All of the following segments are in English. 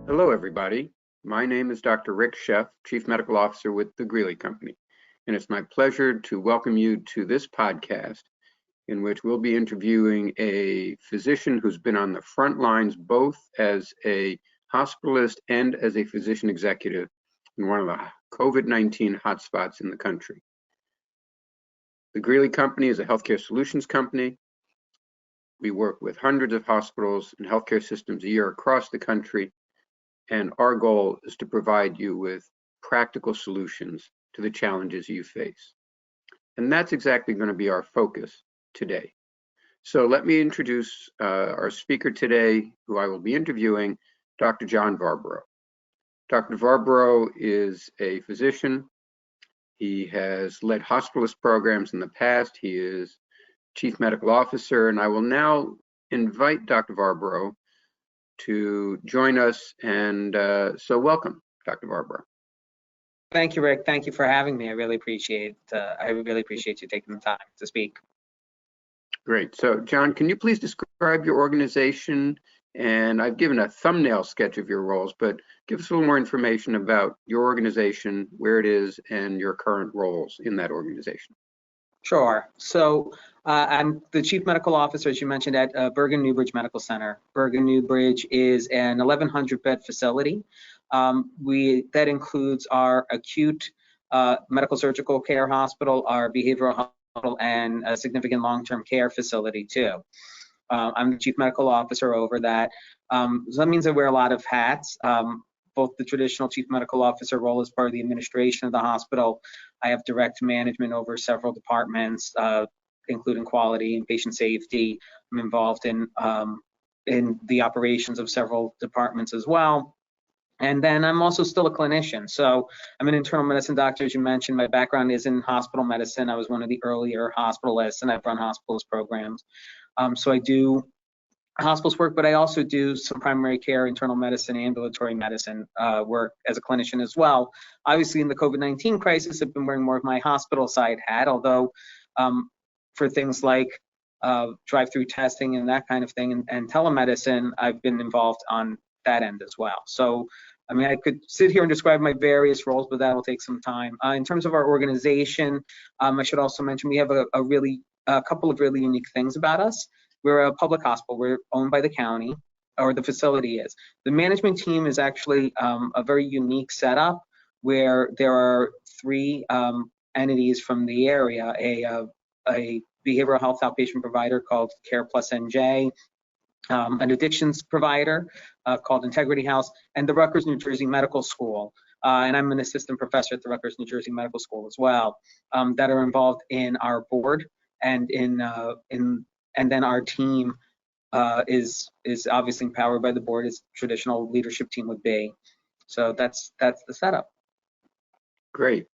Hello, everybody. My name is Dr. Rick Sheff, Chief Medical Officer with the Greeley Company, and it's my pleasure to welcome you to this podcast in which we'll be interviewing a physician who's been on the front lines both as a hospitalist and as a physician executive in one of the COVID-19 hotspots in the country. The Greeley Company is a healthcare solutions company. We work with hundreds of hospitals and healthcare systems a year across the country, and our goal is to provide you with practical solutions to the challenges you face. And that's exactly going to be our focus today. So let me introduce our speaker today, who I will be interviewing, Dr. Gian Varbaro. Dr. Varbaro is a physician. He has led hospitalist programs in the past. He is Chief Medical Officer, and I will now invite Dr. Varbaro to join us. And so welcome, Dr. Varbaro. Thank you, Rick. Thank you for having me. I really appreciate you taking the time to speak. Great. So, John, can you please describe your organization? And I've given a thumbnail sketch of your roles, but give us a little more information about your organization, where it is, and your current roles in that organization. Sure. So I'm the Chief Medical Officer, as you mentioned, at Bergen Newbridge Medical Center. Bergen Newbridge is an 1,100-bed facility. That includes our acute medical surgical care hospital, our behavioral hospital, and a significant long-term care facility too. I'm the Chief Medical Officer over that. So that means I wear a lot of hats. Both the traditional Chief Medical Officer role as part of the administration of the hospital. I have direct management over several departments, including quality and patient safety. I'm involved in the operations of several departments as well. And then I'm also still a clinician. So I'm an internal medicine doctor, as you mentioned. My background is in hospital medicine. I was one of the earlier hospitalists, and I've run hospitalist programs. So I do hospice work, but I also do some primary care, internal medicine, ambulatory medicine work as a clinician as well. Obviously, in the COVID-19 crisis, I've been wearing more of my hospital side hat, although for things like drive-through testing and that kind of thing and telemedicine, I've been involved on that end as well. So, I mean, I could sit here and describe my various roles, but that will take some time. In terms of our organization, I should also mention we have a couple of really unique things about us. We're a public hospital. We're owned by the county, or the facility is. The management team is actually a very unique setup where there are three entities from the area, a behavioral health outpatient provider called Care Plus NJ, an addictions provider called Integrity House, and the Rutgers, New Jersey Medical School. And I'm an assistant professor at the Rutgers, New Jersey Medical School as well, that are involved in our board and and then our team is obviously empowered by the board, as traditional leadership team would be. So that's the setup. Great.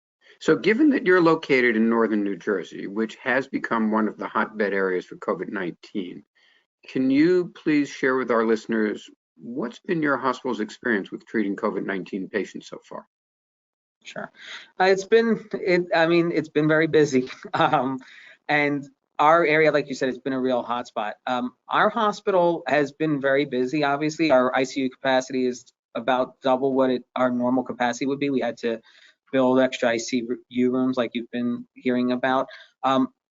So given that you're located in northern New Jersey, which has become one of the hotbed areas for COVID-19, can you please share with our listeners what's been your hospital's experience with treating COVID-19 patients so far? Sure. It's been very busy. And our area, like you said, it's been a real hotspot. Our hospital has been very busy. Obviously, our ICU capacity is about double what our normal capacity would be. We had to build extra ICU rooms, like you've been hearing about.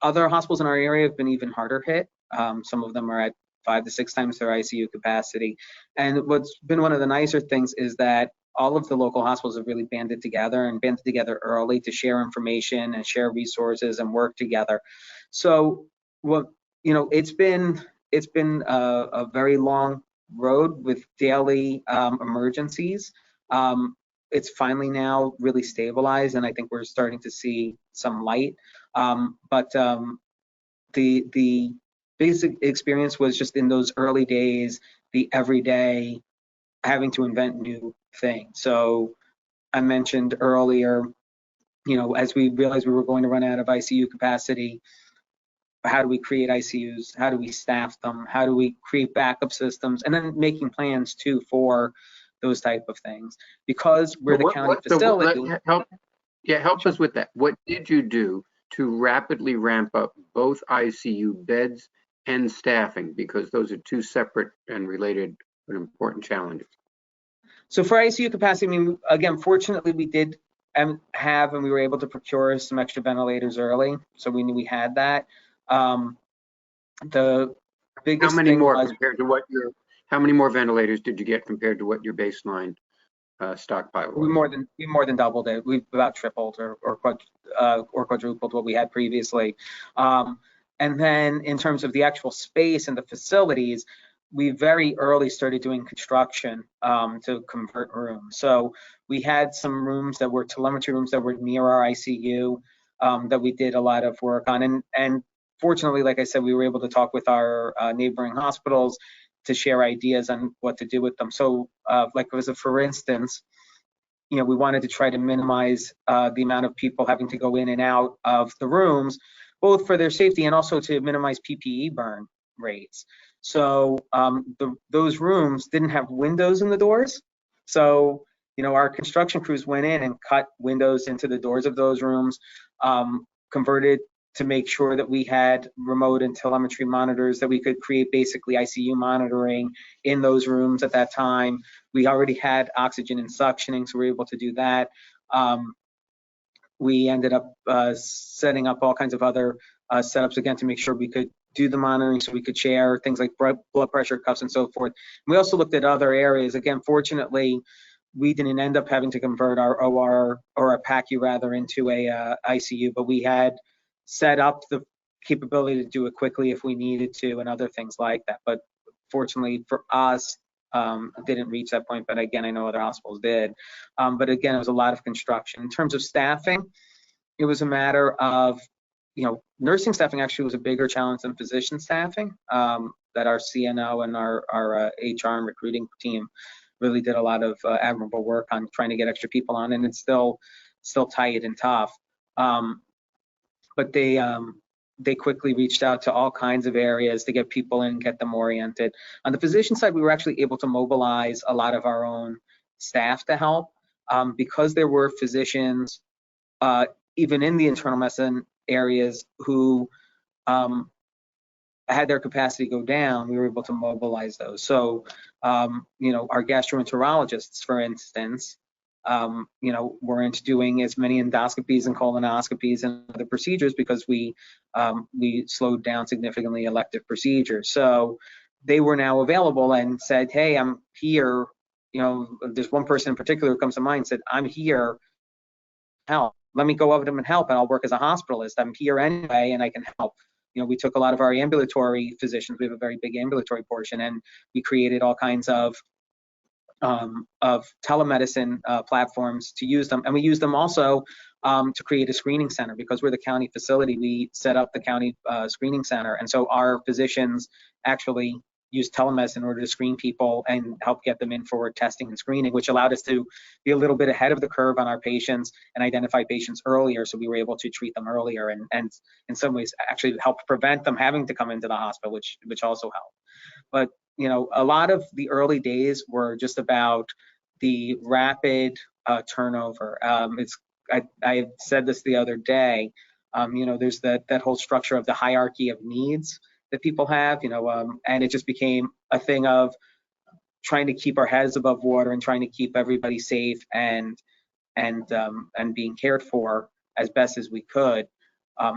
Other hospitals in our area have been even harder hit. Some of them are at 5 to 6 times their ICU capacity. And what's been one of the nicer things is that all of the local hospitals have really banded together early to share information and share resources and work together. So, it's been a very long road with daily emergencies. It's finally now really stabilized, and I think we're starting to see some light. But the basic experience was just in those early days, the everyday having to invent new things. So I mentioned earlier, as we realized we were going to run out of ICU capacity, how do we create ICUs? How do we staff them? How do we create backup systems? And then making plans too for those type of things. Because we're the county facility. Help us with that. What did you do to rapidly ramp up both ICU beds and staffing? Because those are two separate and related but important challenges. So for ICU capacity, I mean, again, fortunately, we did and we were able to procure some extra ventilators early, so we knew we had that. The biggest thing was how many more ventilators did you get compared to what your baseline stockpile was? we more than doubled it. We've about tripled or quadrupled what we had previously. And then in terms of the actual space and the facilities, we very early started doing construction to convert rooms. So we had some rooms that were telemetry rooms that were near our ICU that we did a lot of work on. And fortunately, like I said, we were able to talk with our neighboring hospitals to share ideas on what to do with them. So like for instance, you know, we wanted to try to minimize the amount of people having to go in and out of the rooms, both for their safety and also to minimize PPE burn rates. So those rooms didn't have windows in the doors. So, you know, our construction crews went in and cut windows into the doors of those rooms, converted to make sure that we had remote and telemetry monitors, that we could create basically ICU monitoring in those rooms at that time. We already had oxygen and suctioning, so we were able to do that. We ended up setting up all kinds of other setups again to make sure we could do the monitoring, so we could share things like blood pressure cuffs and so forth. We also looked at other areas. Again, fortunately, we didn't end up having to convert our OR or our PACU rather into a ICU, but we had set up the capability to do it quickly if we needed to and other things like that. But fortunately for us, didn't reach that point, but again, I know other hospitals did. But again, it was a lot of construction. In terms of staffing, it was a matter of, you know, nursing staffing actually was a bigger challenge than physician staffing, that our CNO and our HR and recruiting team really did a lot of admirable work on trying to get extra people on, and it's still tight and tough. But they quickly reached out to all kinds of areas to get people in, get them oriented. On the physician side, we were actually able to mobilize a lot of our own staff to help because there were physicians, even in the internal medicine areas, who had their capacity go down. We were able to mobilize those. So, you know, our gastroenterologists, for instance, you know, weren't doing as many endoscopies and colonoscopies and other procedures because we slowed down significantly elective procedures. So they were now available and said, hey, I'm here. You know, there's one person in particular who comes to mind and said, I'm here, help. Let me go over to them and help, and I'll work as a hospitalist. I'm here anyway, and I can help. You know, we took a lot of our ambulatory physicians. We have a very big ambulatory portion, and we created all kinds of telemedicine platforms to use them. And we use them also to create a screening center. Because we're the county facility, we set up the county screening center. And so our physicians actually use telemedicine in order to screen people and help get them in for testing and screening, which allowed us to be a little bit ahead of the curve on our patients and identify patients earlier. So we were able to treat them earlier and in some ways actually help prevent them having to come into the hospital, which also helped. But you know, a lot of the early days were just about the rapid turnover. I said this the other day. You know, there's that whole structure of the hierarchy of needs that people have. You know, and it just became a thing of trying to keep our heads above water and trying to keep everybody safe and being cared for as best as we could,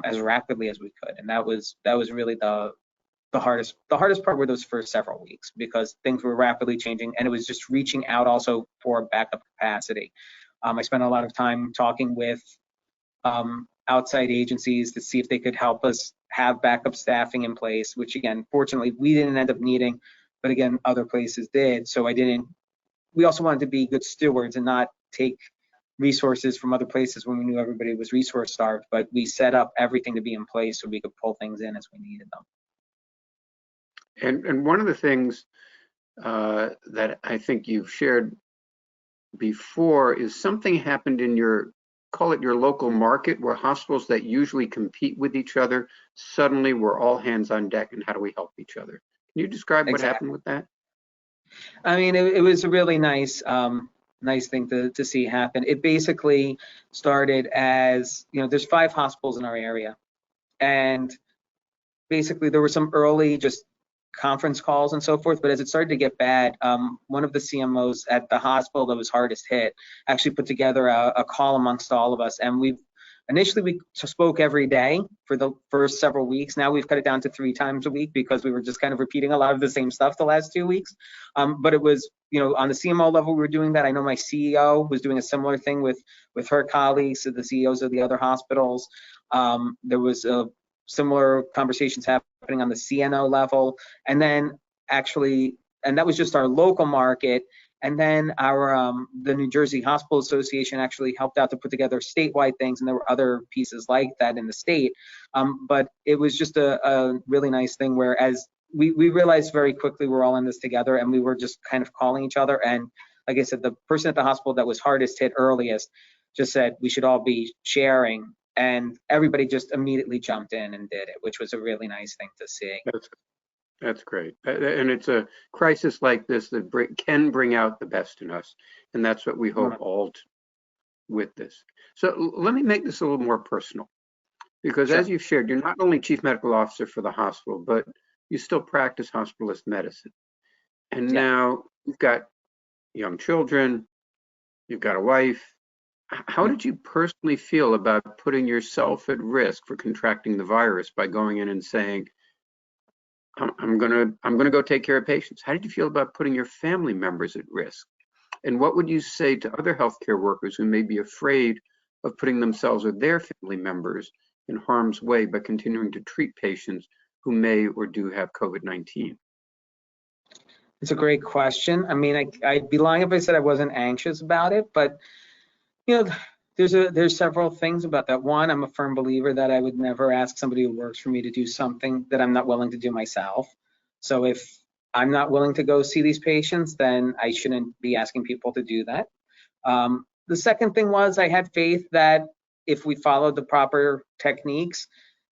as rapidly as we could. And that was really the hardest part were those first several weeks, because things were rapidly changing and it was just reaching out also for backup capacity. I spent a lot of time talking with outside agencies to see if they could help us have backup staffing in place, which again, fortunately, we didn't end up needing, but again, other places did. So we also wanted to be good stewards and not take resources from other places when we knew everybody was resource starved, but we set up everything to be in place so we could pull things in as we needed them. And one of the things that I think you've shared before is something happened in call it your local market, where hospitals that usually compete with each other suddenly were all hands on deck, and how do we help each other? Can you describe what happened with that? I mean, it was a really nice thing to see happen. It basically started as, you know, there's 5 hospitals in our area, and basically there were some early just conference calls and so forth. But as it started to get bad, one of the CMOs at the hospital that was hardest hit actually put together a call amongst all of us. And initially we spoke every day for the first several weeks. Now we've cut it down to 3 times a week because we were just kind of repeating a lot of the same stuff the last 2 weeks. But it was, on the CMO level, we were doing that. I know my CEO was doing a similar thing with her colleagues, so the CEOs of the other hospitals. There was similar conversations happening on the CNO level. And then and that was just our local market. And then the New Jersey Hospital Association actually helped out to put together statewide things, and there were other pieces like that in the state. But it was just a really nice thing where as we realized very quickly we're all in this together, and we were just kind of calling each other. And like I said, the person at the hospital that was hardest hit earliest just said we should all be sharing, and everybody just immediately jumped in and did it, which was a really nice thing to see. That's great. And it's a crisis like this that can bring out the best in us. And that's what we hope all with this. So let me make this a little more personal, because as you've shared, you're not only chief medical officer for the hospital, but you still practice hospitalist medicine. And now you've got young children, you've got a wife. How did you personally feel about putting yourself at risk for contracting the virus by going in and saying, I'm gonna go take care of patients? How did you feel about putting your family members at risk? And what would you say to other healthcare workers who may be afraid of putting themselves or their family members in harm's way by continuing to treat patients who may or do have COVID-19? It's a great question. I mean, I'd be lying if I said I wasn't anxious about it, but there's several things about that. One, I'm a firm believer that I would never ask somebody who works for me to do something that I'm not willing to do myself. So if I'm not willing to go see these patients, then I shouldn't be asking people to do that. The second thing was I had faith that if we followed the proper techniques,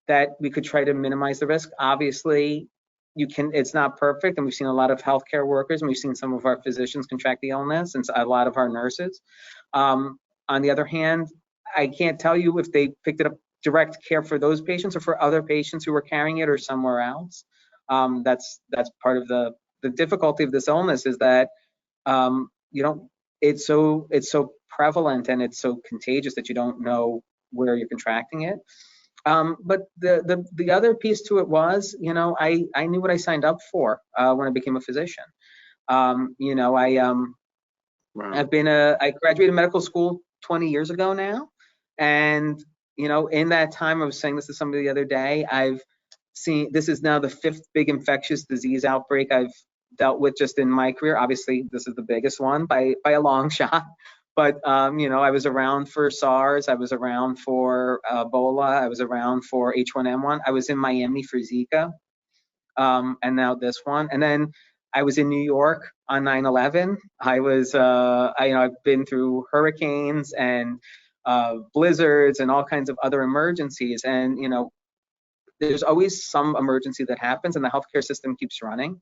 that we could try to minimize the risk. Obviously, it's not perfect, and we've seen a lot of healthcare workers, and we've seen some of our physicians contract the illness, and a lot of our nurses. On the other hand, I can't tell you if they picked it up direct care for those patients or for other patients who were carrying it or somewhere else. That's part of the difficulty of this illness, is that it's so prevalent and it's so contagious that you don't know where you're contracting it. But the other piece to it was, I knew what I signed up for when I became a physician. I graduated medical school 20 years ago now. And, in that time, I was saying this to somebody the other day, I've seen, this is now the 5th big infectious disease outbreak I've dealt with just in my career. Obviously, this is the biggest one by a long shot. But, I was around for SARS. I was around for Ebola. I was around for H1N1. I was in Miami for Zika. And now this one. And then I was in New York on 9/11. I was, I've been through hurricanes and blizzards and all kinds of other emergencies. And, there's always some emergency that happens, and the healthcare system keeps running.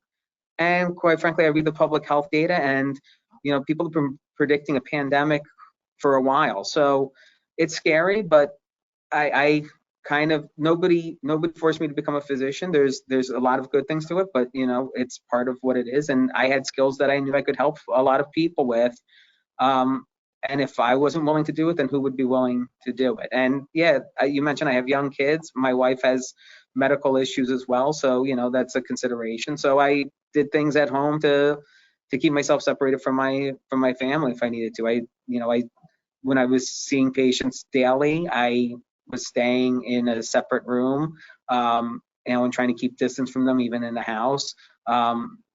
And quite frankly, I read the public health data, and, people have been predicting a pandemic for a while. So it's scary, but I kind of, nobody forced me to become a physician. There's a lot of good things to it, but it's part of what it is. And I had skills that I knew I could help a lot of people with. And if I wasn't willing to do it, then who would be willing to do it? And yeah, you mentioned I have young kids. My wife has medical issues as well, so that's a consideration. So I did things at home to keep myself separated from my family if I needed to. When I was seeing patients daily, I was staying in a separate room, and trying to keep distance from them, even in the house.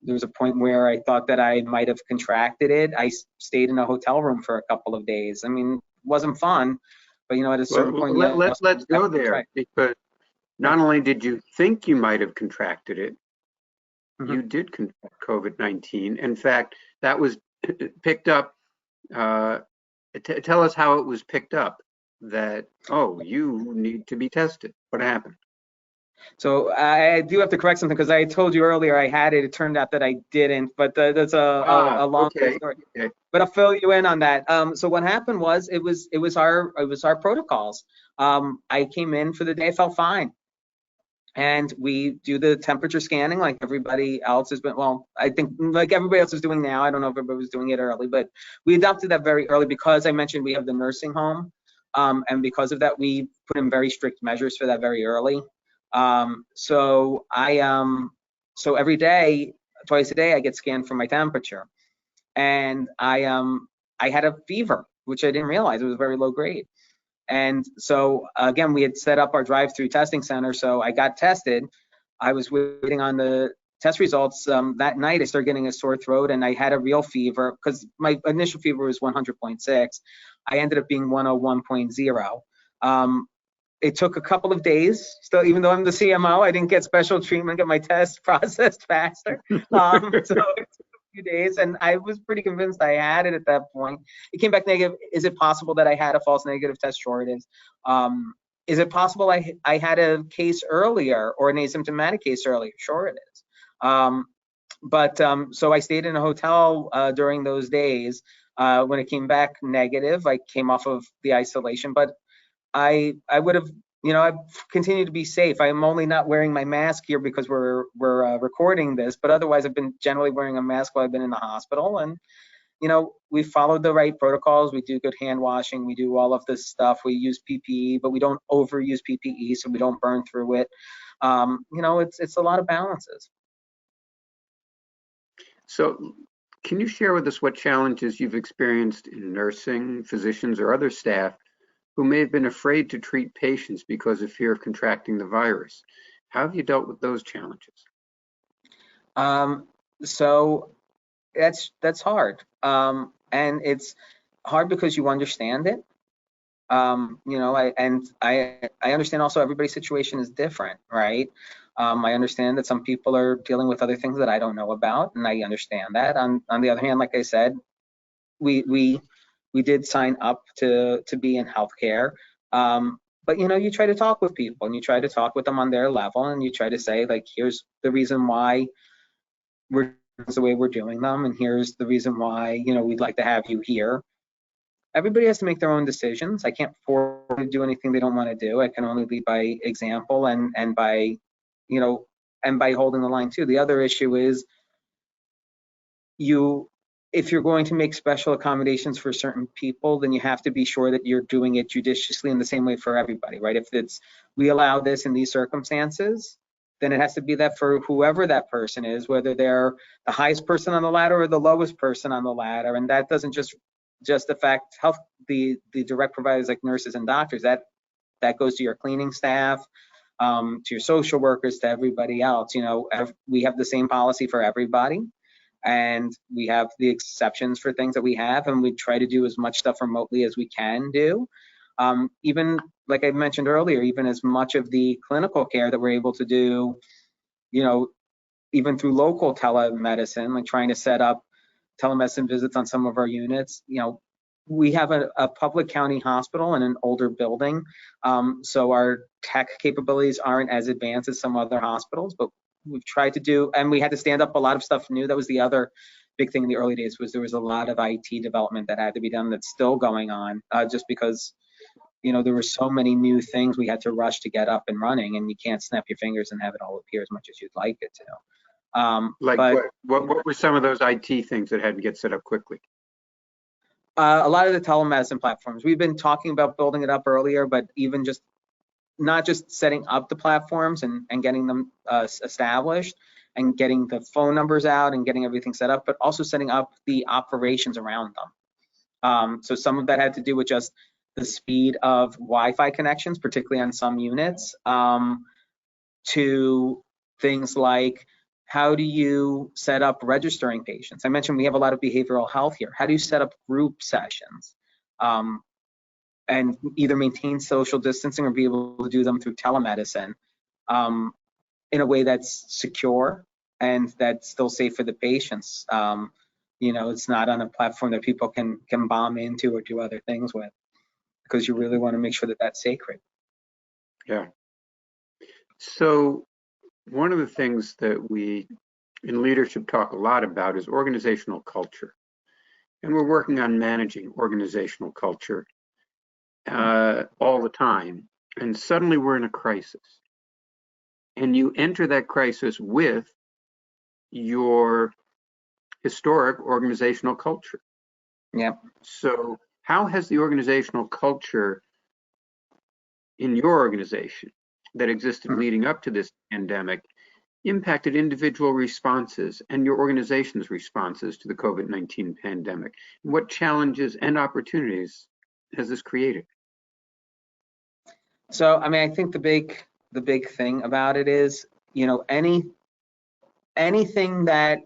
There was a point where I thought that I might have contracted it. I stayed in a hotel room for a couple of days. I mean, it wasn't fun, but at a certain point, let's go there, because not only did you think you might have contracted it, you did contract COVID-19. In fact, that was picked up. Tell us how it was picked up. That, you need to be tested. What happened? So I do have to correct something, because I told you earlier I had it. It turned out that I didn't, but that's a long story. Okay. But I'll fill you in on that. So what happened was it was our protocols. I came in for the day, I felt fine. And we do the temperature scanning like everybody else has been, well, I think like everybody else is doing now. I don't know if everybody was doing it early, but we adopted that very early because I mentioned we have the nursing home. And because of that, we put in very strict measures for that very early. So every day, twice a day, I get scanned for my temperature. And I had a fever, which I didn't realize it was very low grade. And so again, we had set up our drive-through testing center. So I got tested. I was waiting on the test results. That night I started getting a sore throat and I had a real fever because my initial fever was 100.6. I ended up being 101.0. It took a couple of days. Still, even though I'm the CMO, I didn't get special treatment, get my test processed faster. So it took a few days, and I was pretty convinced I had it at that point. It came back negative. Is it possible that I had a false negative test? Sure it is. Is it possible I had a case earlier or an asymptomatic case earlier? Sure it is. So I stayed in a hotel during those days. When it came back negative, I came off of the isolation, but I would have, I've continued to be safe. I'm only not wearing my mask here because we're recording this, but otherwise I've been generally wearing a mask while I've been in the hospital. And, we followed the right protocols. We do good hand washing. We do all of this stuff. We use PPE, but we don't overuse PPE so we don't burn through it. It's a lot of balances. So can you share with us what challenges you've experienced in nursing, physicians, or other staff who may have been afraid to treat patients because of fear of contracting the virus? How have you dealt with those challenges? So that's hard. And it's hard because you understand it. I understand also everybody's situation is different, right? I understand that some people are dealing with other things that I don't know about, and I understand that. On the other hand, like I said, we did sign up to be in healthcare. But you try to talk with people and you try to talk with them on their level and you try to say, like, here's the reason why we're the way we're doing them, and here's the reason why, we'd like to have you here. Everybody has to make their own decisions. I can't force them to do anything they don't want to do. I can only lead by example and by, and by holding the line too. The other issue is if you're going to make special accommodations for certain people, then you have to be sure that you're doing it judiciously in the same way for everybody, right? If we allow this in these circumstances, then it has to be that for whoever that person is, whether they're the highest person on the ladder or the lowest person on the ladder. And that doesn't just affect the direct providers like nurses and doctors. That goes to your cleaning staff, to your social workers, to everybody else. We have the same policy for everybody. And we have the exceptions for things that we have, and we try to do as much stuff remotely as we can do. Even like I mentioned earlier, even as much of the clinical care that we're able to do, even through local telemedicine, like trying to set up telemedicine visits on some of our units. We have a public county hospital in an older building, so our tech capabilities aren't as advanced as some other hospitals, but we've tried to do, and we had to stand up a lot of stuff new. That was the other big thing in the early days, was there was a lot of IT development that had to be done that's still going on, just because there were so many new things we had to rush to get up and running, and you can't snap your fingers and have it all appear as much as you'd like it to. What were some of those IT things that had to get set up quickly? A lot of the telemedicine platforms. We've been talking about building it up earlier, but even just not just setting up the platforms and getting them established and getting the phone numbers out and getting everything set up, but also setting up the operations around them. So some of that had to do with just the speed of Wi-Fi connections, particularly on some units, to things like, how do you set up registering patients? I mentioned we have a lot of behavioral health here. How do you set up group sessions? And either maintain social distancing or be able to do them through telemedicine in a way that's secure and that's still safe for the patients. It's not on a platform that people can bomb into or do other things with, because you really want to make sure that that's sacred. Yeah. So one of the things that we in leadership talk a lot about is organizational culture. And we're working on managing organizational culture all the time, and suddenly we're in a crisis. and you enter that crisis with your historic organizational culture. Yeah. So how has the organizational culture in your organization that existed leading up to this pandemic impacted individual responses and your organization's responses to the COVID-19 pandemic? What challenges and opportunities has this created? So, I mean, I think the big thing about it is, you know, anything that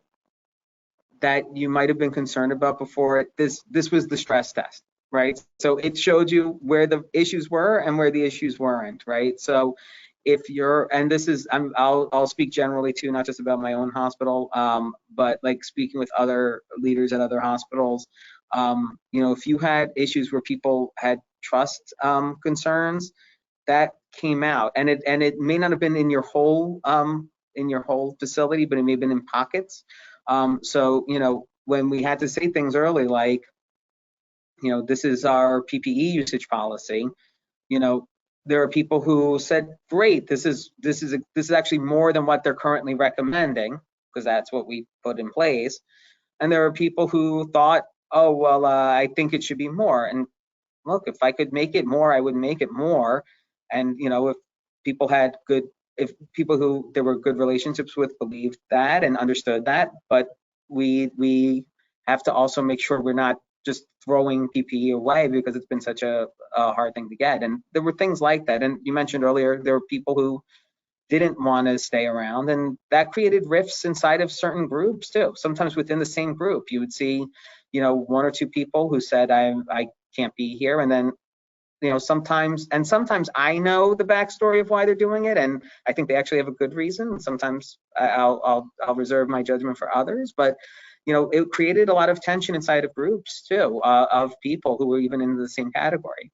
you might have been concerned about before, this was the stress test, right? So it showed you where the issues were and where the issues weren't, right? So if you're, and this is, I'll speak generally too, not just about my own hospital, but like speaking with other leaders at other hospitals, you know, if you had issues where people had trust concerns, that came out, and it may not have been in your whole facility, but it may have been in pockets. So, you know, when we had to say things early, like, you know, this is our PPE usage policy, you know, there are people who said, great, this is actually more than what they're currently recommending, because that's what we put in place. And there are people who thought, oh, well, I think it should be more. And look, if I could make it more, I would make it more. And, you know, if people who there were good relationships with believed that and understood that, but we have to also make sure we're not just throwing PPE away because it's been such a hard thing to get. And there were things like that. And you mentioned earlier, there were people who didn't want to stay around, and that created rifts inside of certain groups too. Sometimes within the same group, you would see, you know, one or two people who said, I can't be here. And then, you know, sometimes I know the backstory of why they're doing it, and I think they actually have a good reason. Sometimes I'll reserve my judgment for others, but, you know, it created a lot of tension inside of groups too, of people who were even in the same category.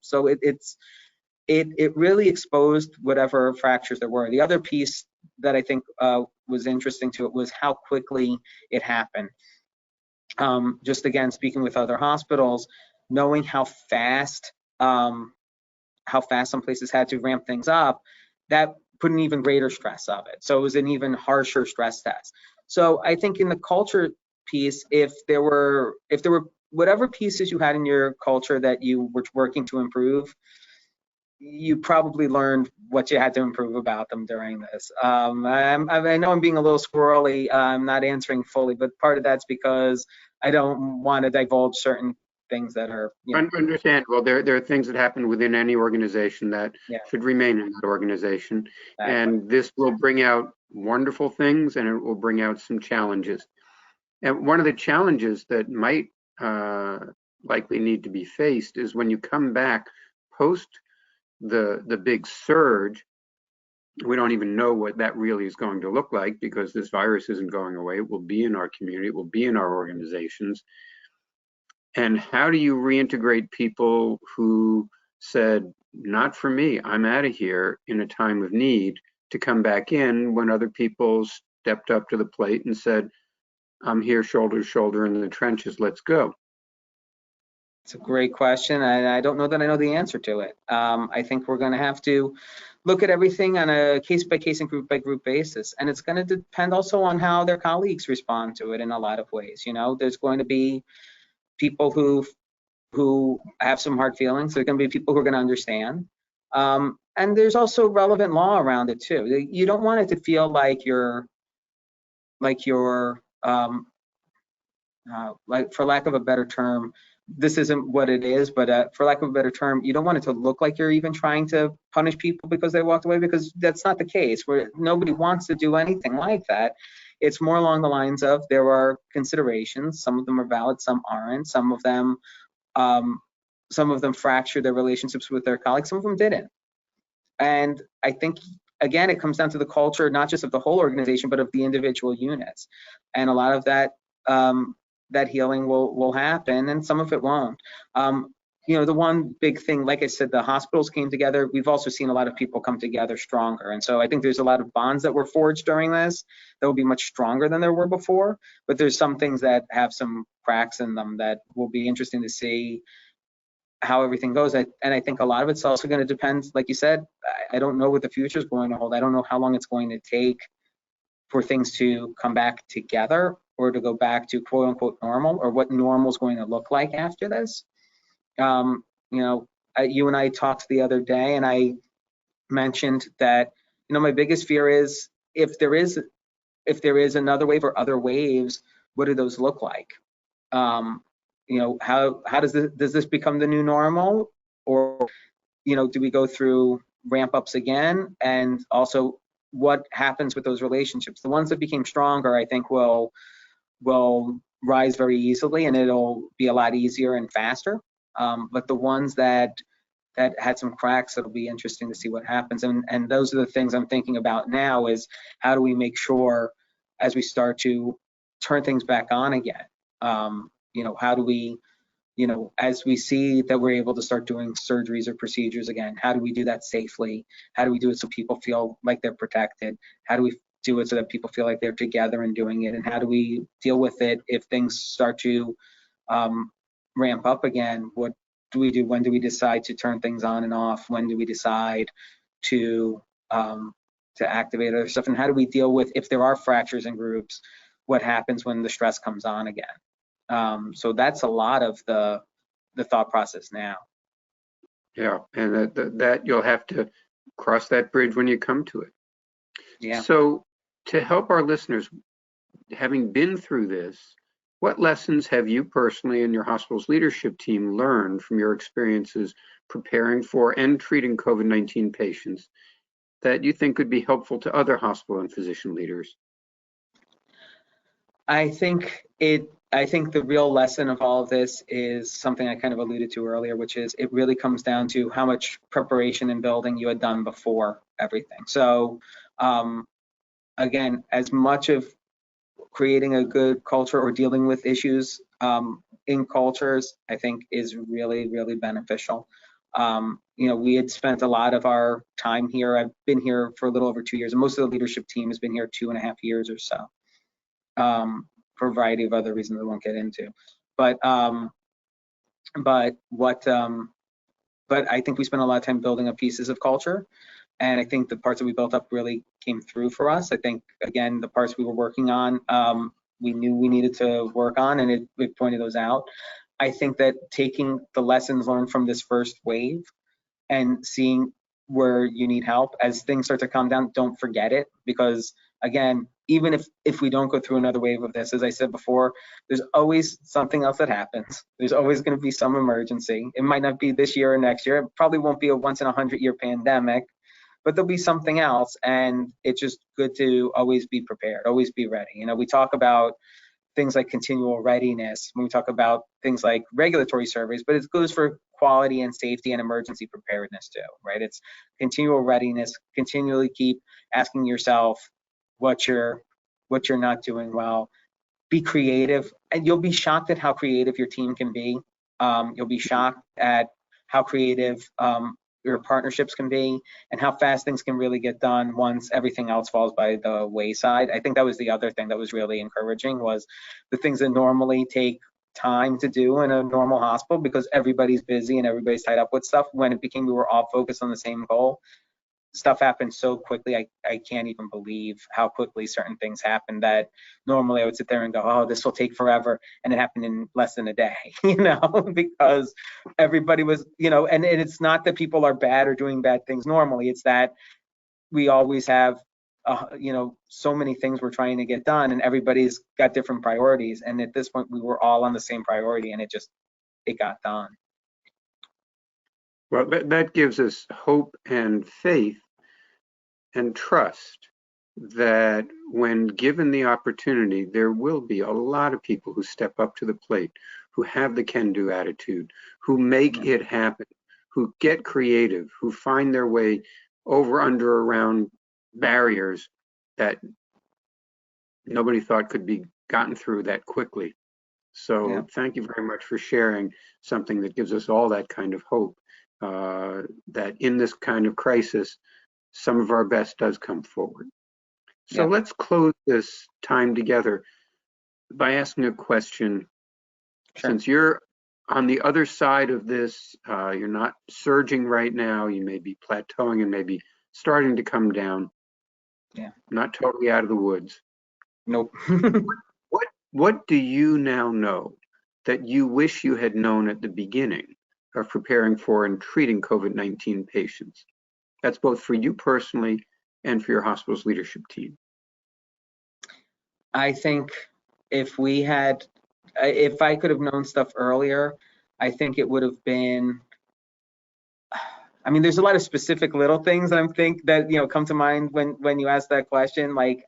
So it really exposed whatever fractures there were. The other piece that I think was interesting to it was how quickly it happened. Just again, speaking with other hospitals, knowing how fast some places had to ramp things up, that put an even greater stress of it. So it was an even harsher stress test. So I think in the culture piece, if there were whatever pieces you had in your culture that you were working to improve, you probably learned what you had to improve about them during this. I know I'm being a little squirrely, I'm not answering fully, but part of that's because I don't want to divulge certain things that are, you know. Understand. Well, there are things that happen within any organization that should remain in that organization. Exactly. And this will bring out wonderful things, and it will bring out some challenges. And one of the challenges that might likely need to be faced is when you come back post the big surge. We don't even know what that really is going to look like, because this virus isn't going away. It will be in our community. It will be in our organizations. And how do you reintegrate people who said, not for me, I'm out of here, in a time of need, to come back in when other people stepped up to the plate and said, I'm here shoulder to shoulder in the trenches, let's go? It's a great question, and I don't know that I know the answer to it. I think we're going to have to look at everything on a case-by-case and group-by-group basis, and it's going to depend also on how their colleagues respond to it in a lot of ways. You know, there's going to be people who have some hard feelings. There's going to be people who are going to understand, and there's also relevant law around it too. You don't want it to feel like you're like, for lack of a better term, this isn't what it is, but for lack of a better term, you don't want it to look like you're even trying to punish people because they walked away, because that's not the case. Where nobody wants to do anything like that. It's more along the lines of, there are considerations. Some of them are valid, some aren't. Some of them fracture their relationships with their colleagues. Some of them didn't. And I think, again, it comes down to the culture, not just of the whole organization, but of the individual units. And a lot of that that healing will happen, and some of it won't. You know, the one big thing, like I said, the hospitals came together. We've also seen a lot of people come together stronger. And so I think there's a lot of bonds that were forged during this that will be much stronger than there were before. But there's some things that have some cracks in them that will be interesting to see how everything goes. And I think a lot of it's also going to depend, like you said, I don't know what the future is going to hold. I don't know how long it's going to take for things to come back together or to go back to quote unquote normal, or what normal is going to look like after this. You know, you and I talked the other day, and I mentioned that, you know, my biggest fear is if there is another wave or other waves, what do those look like? You know, how does this become the new normal, or, you know, do we go through ramp ups again? And also, what happens with those relationships? The ones that became stronger, I think, will rise very easily, and it'll be a lot easier and faster. But the ones that had some cracks, it'll be interesting to see what happens. And those are the things I'm thinking about now, is how do we make sure as we start to turn things back on again, you know, how do we, you know, as we see that we're able to start doing surgeries or procedures again, how do we do that safely? How do we do it so people feel like they're protected? How do we do it so that people feel like they're together and doing it? And how do we deal with it if things start to ramp up again? What do we do? When do we decide to turn things on and off? When do we decide to activate other stuff? And how do we deal with, if there are fractures in groups, what happens when the stress comes on again? So that's a lot of the thought process now. Yeah, and that you'll have to cross that bridge when you come to it. Yeah. So to help our listeners, having been through this, what lessons have you personally and your hospital's leadership team learned from your experiences preparing for and treating COVID-19 patients that you think could be helpful to other hospital and physician leaders? I think the real lesson of all of this is something I kind of alluded to earlier, which is it really comes down to how much preparation and building you had done before everything. So again, as much of creating a good culture or dealing with issues in cultures, I think is really, really beneficial. You know, we had spent a lot of our time here. I've been here for a little over 2 years, and most of the leadership team has been here 2.5 years or so, for a variety of other reasons I won't get into. But I think we spent a lot of time building up pieces of culture. And I think the parts that we built up really came through for us. I think, again, the parts we were working on, we knew we needed to work on, and it pointed those out. I think that taking the lessons learned from this first wave and seeing where you need help as things start to calm down, don't forget it, because again, even if we don't go through another wave of this, as I said before, there's always something else that happens. There's always going to be some emergency. It might not be this year or next year. It probably won't be a once in 100-year pandemic, but there'll be something else. And it's just good to always be prepared, always be ready. You know, we talk about things like continual readiness when we talk about things like regulatory surveys, but it goes for quality and safety and emergency preparedness too, right? It's continual readiness, continually keep asking yourself what you're not doing well. Be creative, and you'll be shocked at how creative your team can be. You'll be shocked at how creative your partnerships can be, and how fast things can really get done once everything else falls by the wayside. I think that was the other thing that was really encouraging, was the things that normally take time to do in a normal hospital because everybody's busy and everybody's tied up with stuff. When it became we were all focused on the same goal, stuff happened so quickly. I can't even believe how quickly certain things happened that normally I would sit there and go, oh, this will take forever. And it happened in less than a day, you know, because everybody was, you know, and it's not that people are bad or doing bad things normally. It's that we always have, you know, so many things we're trying to get done and everybody's got different priorities. And at this point, we were all on the same priority and it got done. Well, that gives us hope and faith and trust that when given the opportunity, there will be a lot of people who step up to the plate, who have the can-do attitude, who make it happen, who get creative, who find their way over, under, around barriers that nobody thought could be gotten through that quickly. So thank you very much for sharing something that gives us all that kind of hope, that in this kind of crisis, some of our best does come forward. So let's close this time together by asking a question. Sure. Since you're on the other side of this, you're not surging right now. You may be plateauing and maybe starting to come down. Yeah. Not totally out of the woods. Nope. What do you now know that you wish you had known at the beginning of preparing for and treating COVID-19 patients? That's both for you personally and for your hospital's leadership team. I think if I could have known stuff earlier, I think it would have been, I mean, there's a lot of specific little things that I'm that come to mind when you ask that question, like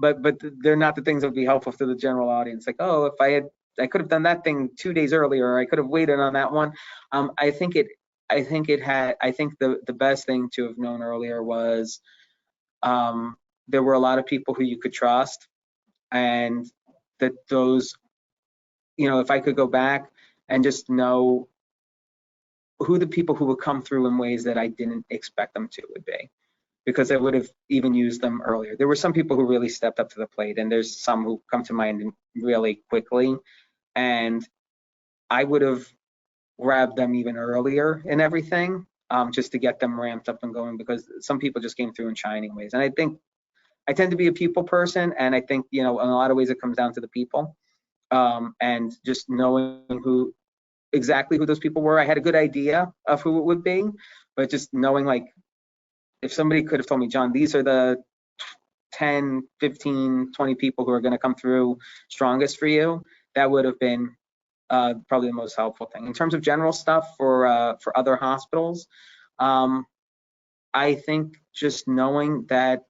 but they're not the things that would be helpful to the general audience. Like, oh, if I could have done that thing 2 days earlier, or I could have waited on that one. I think the best thing to have known earlier was there were a lot of people who you could trust, and that those, if I could go back and just know who the people who would come through in ways that I didn't expect them to would be, because I would have even used them earlier. There were some people who really stepped up to the plate, and there's some who come to mind really quickly, and I would have grabbed them even earlier in everything, just to get them ramped up and going, because some people just came through in shining ways. And I think I tend to be a people person, and I think, in a lot of ways it comes down to the people, and just knowing exactly who those people were. I had a good idea of who it would be, but just knowing, like, if somebody could have told me, John, these are the 10, 15, 20 people who are going to come through strongest for you, that would have been probably the most helpful thing. In terms of general stuff for other hospitals, I think just knowing that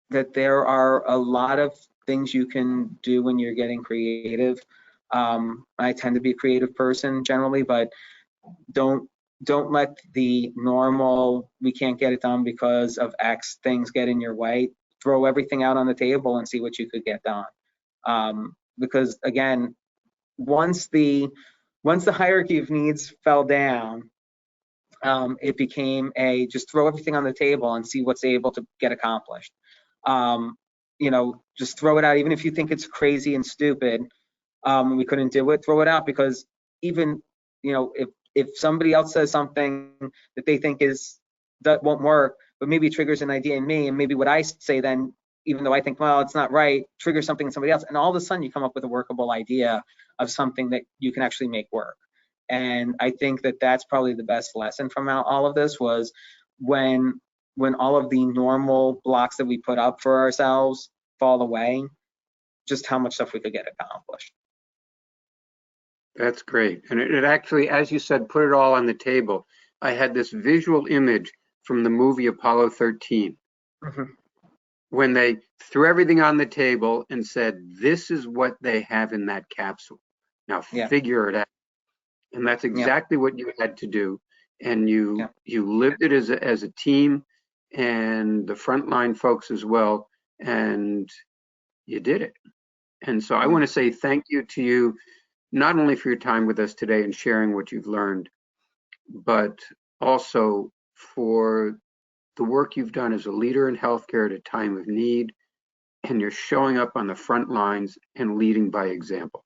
there are a lot of things you can do when you're getting creative. I tend to be a creative person generally, but don't let the normal, we can't get it done because of X things get in your way. Throw everything out on the table and see what you could get done. Because again, once the hierarchy of needs fell down, it became just throw everything on the table and see what's able to get accomplished. Just throw it out, even if you think it's crazy and stupid. We couldn't do it, throw it out, because even, if somebody else says something that they think that won't work, but maybe triggers an idea in me, and maybe what I say then, even though I think, well, it's not right, triggers something in somebody else, and all of a sudden you come up with a workable idea of something that you can actually make work. And I think that that's probably the best lesson from all of this, was when all of the normal blocks that we put up for ourselves fall away, just how much stuff we could get accomplished. That's great. And it actually, as you said, put it all on the table. I had this visual image from the movie Apollo 13, when they threw everything on the table and said, this is what they have in that capsule. Now figure it out. And that's exactly what you had to do. And you lived it as a team, and the frontline folks as well, and you did it. And so I want to say thank you to you, not only for your time with us today and sharing what you've learned, but also for the work you've done as a leader in healthcare at a time of need. And you're showing up on the front lines and leading by example.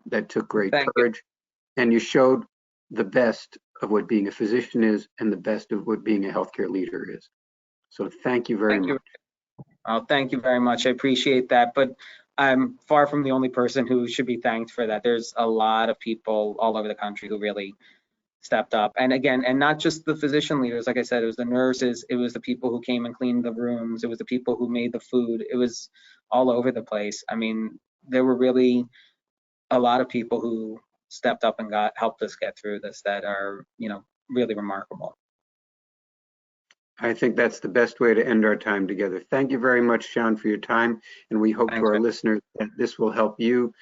That took great courage. And you showed the best of what being a physician is, and the best of what being a healthcare leader is. So thank you very much. Oh, thank you very much. I appreciate that. But I'm far from the only person who should be thanked for that. There's a lot of people all over the country who really stepped up. And again, and not just the physician leaders, like I said, it was the nurses, it was the people who came and cleaned the rooms, it was the people who made the food, it was all over the place. I mean, there were really a lot of people who stepped up and helped us get through this that are, really remarkable. I think that's the best way to end our time together. Thank you very much, Sean, for your time. And we hope to our listeners that this will help you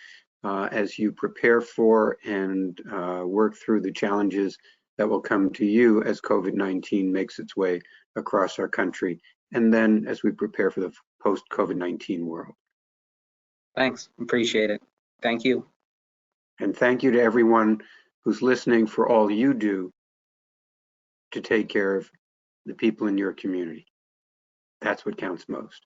as you prepare for and work through the challenges that will come to you as COVID-19 makes its way across our country, and then as we prepare for the post-COVID-19 world. Thanks, appreciate it. Thank you. And thank you to everyone who's listening for all you do to take care of the people in your community. That's what counts most.